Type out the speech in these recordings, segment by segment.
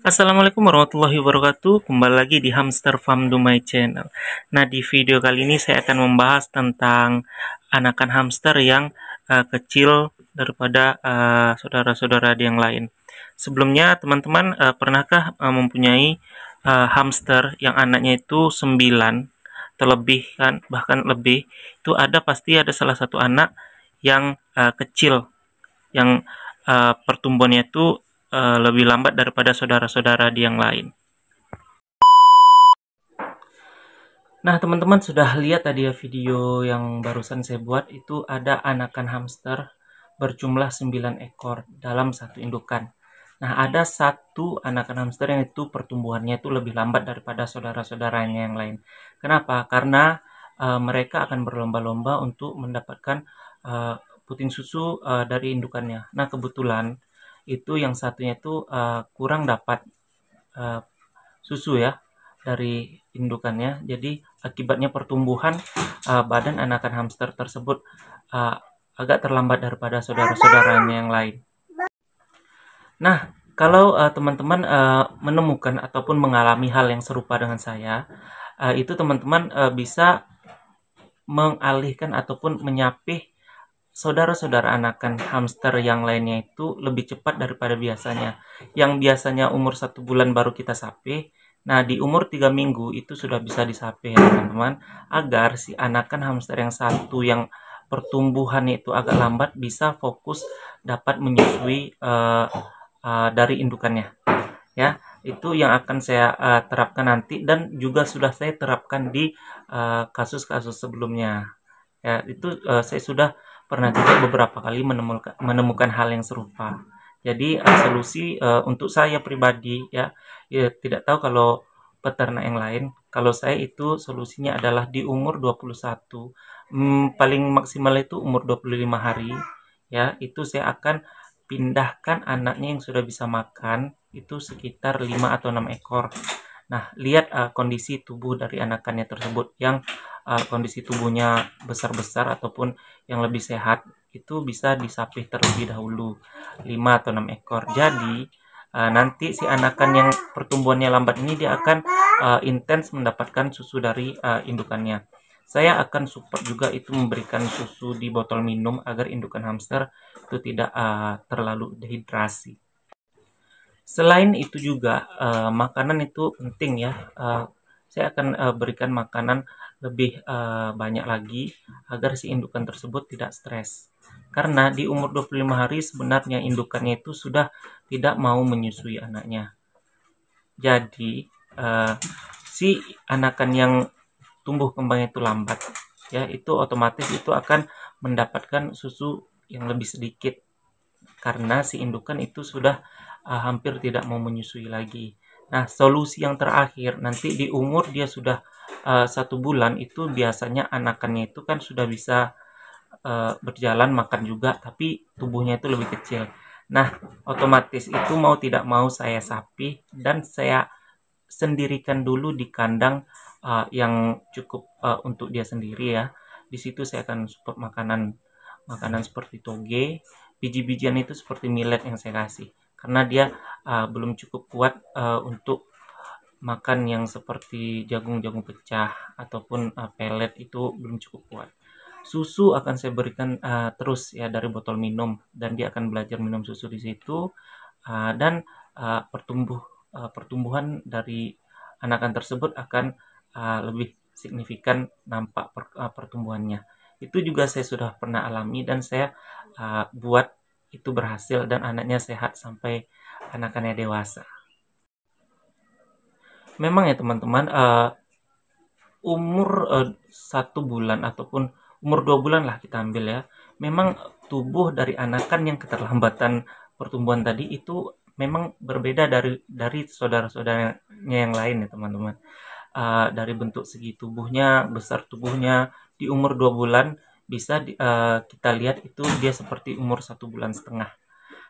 Assalamualaikum warahmatullahi wabarakatuh. Kembali lagi di Hamster Farm Dumai Channel. Nah, di video kali ini saya akan membahas tentang anakan hamster yang kecil daripada saudara-saudara yang lain. Sebelumnya, teman-teman pernahkah mempunyai hamster yang anaknya itu 9 terlebih kan, bahkan lebih? Itu pasti ada salah satu anak yang kecil, yang pertumbuhannya itu lebih lambat daripada saudara-saudara yang lain. Nah, teman-teman sudah lihat tadi ya video yang barusan saya buat, itu ada anakan hamster berjumlah 9 ekor dalam satu indukan. Nah, ada satu anakan hamster yang itu pertumbuhannya itu lebih lambat daripada saudara-saudaranya yang lain. Kenapa? Karena mereka akan berlomba-lomba untuk mendapatkan puting susu dari indukannya. Nah, kebetulan itu yang satunya itu kurang dapat susu ya dari indukannya. Jadi akibatnya pertumbuhan badan anakan hamster tersebut agak terlambat daripada saudara-saudaranya yang lain. Nah, kalau teman-teman menemukan ataupun mengalami hal yang serupa dengan saya, itu teman-teman bisa mengalihkan ataupun menyapih saudara-saudara anakan hamster yang lainnya itu lebih cepat daripada biasanya. Yang biasanya umur 1 bulan baru kita sapih, nah di umur 3 minggu itu sudah bisa disapih ya teman-teman, agar si anakan hamster yang satu yang pertumbuhannya itu agak lambat bisa fokus dapat menyusui dari indukannya. Ya, itu yang akan saya terapkan nanti, dan juga sudah saya terapkan di kasus-kasus sebelumnya. Ya, itu saya sudah pernah juga beberapa kali menemukan hal yang serupa. Jadi solusi untuk saya pribadi ya, tidak tahu kalau peternak yang lain. Kalau saya itu solusinya adalah di umur 21, paling maksimal itu umur 25 hari ya, itu saya akan pindahkan anaknya yang sudah bisa makan itu sekitar 5 atau 6 ekor. Nah, lihat kondisi tubuh dari anakannya tersebut, yang kondisi tubuhnya besar-besar ataupun yang lebih sehat, itu bisa disapih terlebih dahulu 5 atau 6 ekor. Jadi nanti si anakan yang pertumbuhannya lambat ini dia akan intens mendapatkan susu dari indukannya. Saya akan support juga itu memberikan susu di botol minum agar indukan hamster itu tidak terlalu dehidrasi. Selain itu juga makanan itu penting ya. Saya akan berikan makanan lebih banyak lagi agar si indukan tersebut tidak stres. Karena di umur 25 hari sebenarnya indukannya itu sudah tidak mau menyusui anaknya. Jadi si anakan yang tumbuh kembangnya itu lambat ya, itu otomatis itu akan mendapatkan susu yang lebih sedikit karena si indukan itu sudah hampir tidak mau menyusui lagi. Nah, solusi yang terakhir nanti di umur dia sudah 1 bulan, itu biasanya anakannya itu kan sudah bisa berjalan, makan juga, tapi tubuhnya itu lebih kecil. Nah, otomatis itu mau tidak mau saya sapih dan saya sendirikan dulu di kandang yang cukup untuk dia sendiri ya. Di situ saya akan support makanan seperti toge, biji-bijian itu seperti millet yang saya kasih, karena dia belum cukup kuat untuk makan yang seperti jagung-jagung pecah ataupun pelet, itu belum cukup kuat. Susu akan saya berikan terus ya dari botol minum, dan dia akan belajar minum susu di situ, dan pertumbuhan dari anakan tersebut akan lebih signifikan nampak pertumbuhannya. Itu juga saya sudah pernah alami dan saya buat itu berhasil, dan anaknya sehat sampai anakannya dewasa. Memang ya teman-teman, umur 1 bulan ataupun umur 2 bulan lah kita ambil ya, memang tubuh dari anakan yang keterlambatan pertumbuhan tadi itu memang berbeda dari saudara-saudaranya yang lain ya teman-teman. Dari bentuk segi tubuhnya, besar tubuhnya, di umur 2 bulan bisa kita lihat itu dia seperti umur 1,5 bulan.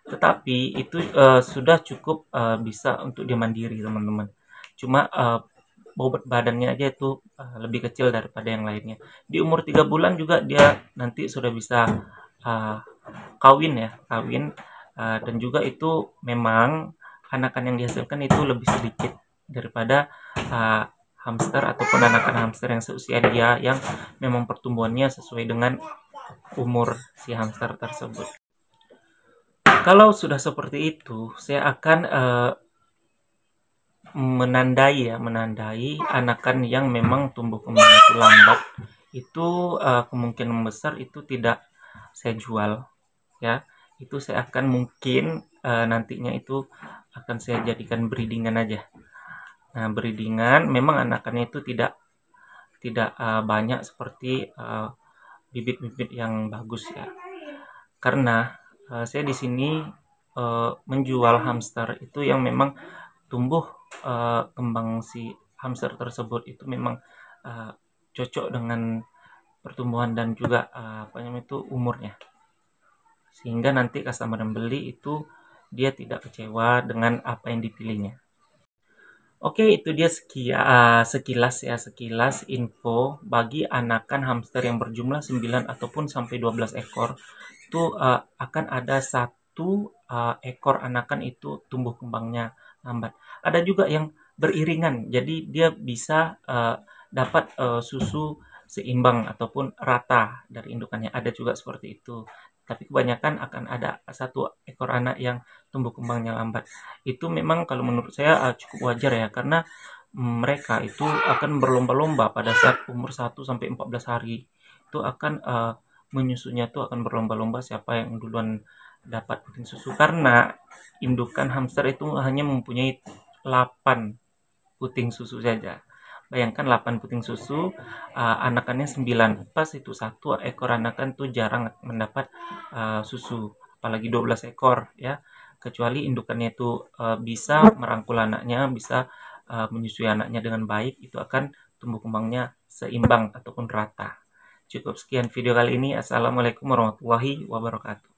Tetapi itu sudah cukup bisa untuk dia mandiri teman-teman. Cuma bobot badannya aja itu lebih kecil daripada yang lainnya. Di umur 3 bulan juga dia nanti sudah bisa kawin ya, dan juga itu memang anakan yang dihasilkan itu lebih sedikit daripada hamster ataupun anakan hamster yang seusia dia, yang memang pertumbuhannya sesuai dengan umur si hamster tersebut. Kalau sudah seperti itu, saya akan menandai anakan yang memang tumbuh kembang itu lambat, itu kemungkinan besar itu tidak saya jual, ya. Itu saya akan mungkin nantinya itu akan saya jadikan breedingan aja. Nah, breedingan memang anakannya itu tidak banyak seperti bibit-bibit yang bagus, ya. Karena saya di sini menjual hamster itu yang memang tumbuh kembang si hamster tersebut itu memang cocok dengan pertumbuhan dan juga apa namanya itu umurnya, sehingga nanti customer yang beli itu dia tidak kecewa dengan apa yang dipilihnya. Oke, itu dia sekilas info bagi anakan hamster yang berjumlah 9 ataupun sampai 12 ekor. Itu akan ada satu ekor anakan itu tumbuh kembangnya lambat. Ada juga yang beriringan, jadi dia bisa dapat susu seimbang ataupun rata dari indukannya. Ada juga seperti itu. Tapi kebanyakan akan ada satu ekor anak yang tumbuh kembangnya lambat. Itu memang kalau menurut saya cukup wajar, ya, karena mereka itu akan berlomba-lomba pada saat umur 1 sampai 14 hari. Itu akan menyusunya tuh akan berlomba-lomba siapa yang duluan dapat puting susu, karena indukan hamster itu hanya mempunyai 8 puting susu saja. Bayangkan 8 puting susu, anakannya 9. Pas itu satu ekor anakan tuh jarang mendapat susu, apalagi 12 ekor, ya. Kecuali indukannya itu bisa merangkul anaknya, bisa menyusui anaknya dengan baik, itu akan tumbuh kembangnya seimbang ataupun rata. Cukup sekian video kali ini. Assalamualaikum warahmatullahi wabarakatuh.